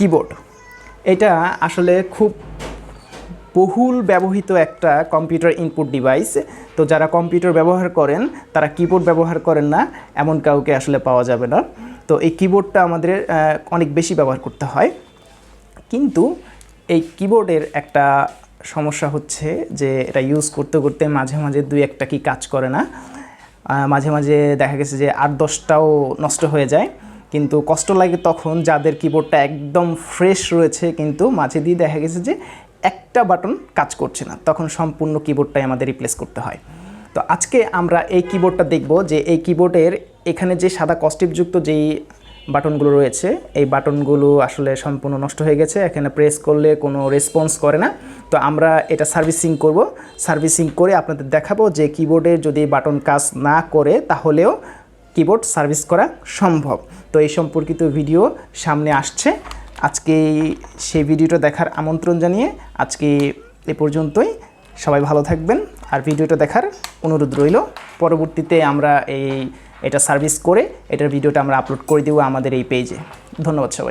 Keyboard এটা আসলে খুব বহুল ব্যবহৃত একটা কম্পিউটার ইনপুট ডিভাইস। তো যারা কম্পিউটার ব্যবহার করেন তারা কিবোর্ড ব্যবহার করেন না এমন কাউকে আসলে পাওয়া যাবে না। তো এই কিবোর্ডটা আমাদের অনেক বেশি ব্যবহার করতে হয়। কিন্তু এই কিবোর্ডের একটা সমস্যা হচ্ছে যে এটা ইউজ করতে করতে মাঝে মাঝে দুই একটা কি কাজ করে না, মাঝে মাঝে দেখা গেছে যে 8-10টাও নষ্ট হয়ে যায়। কিন্তু কষ্ট লাগে তখন যাদের কিবোর্ডটা একদম ফ্রেশ রয়েছে কিন্তু মাঝে দিয়ে দেখা গেছে যে একটা বাটন কাজ করছে না, তখন সম্পূর্ণ কিবোর্ডটাই আমাদের রিপ্লেস করতে হয়। তো আজকে আমরা এই কিবোর্ডটা দেখব যে এই কিবোর্ডের এখানে যে সাদা কস্টিপযুক্ত যেই বাটনগুলো রয়েছে এই বাটনগুলো আসলে সম্পূর্ণ নষ্ট হয়ে গেছে, এখানে প্রেস করলে কোনো রেসপন্স করে না। তো আমরা এটা সার্ভিসিং করব, সার্ভিসিং করে আপনাদের দেখাবো যে কিবোর্ডের যদি বাটন কাজ না করে তাহলেও কিবোর্ড সার্ভিস করা সম্ভব। তো এই সম্পর্কিত ভিডিও সামনে আসছে, আজকে সেই ভিডিওটা দেখার আমন্ত্রণ জানিয়ে আজকে এ পর্যন্তই। সবাই ভালো থাকবেন আর ভিডিওটা দেখার অনুরোধ রইল। পরবর্তীতে আমরা এটা সার্ভিস করে এটার ভিডিওটা আমরা আপলোড করে দেবো আমাদের এই পেজে। ধন্যবাদ সবাই।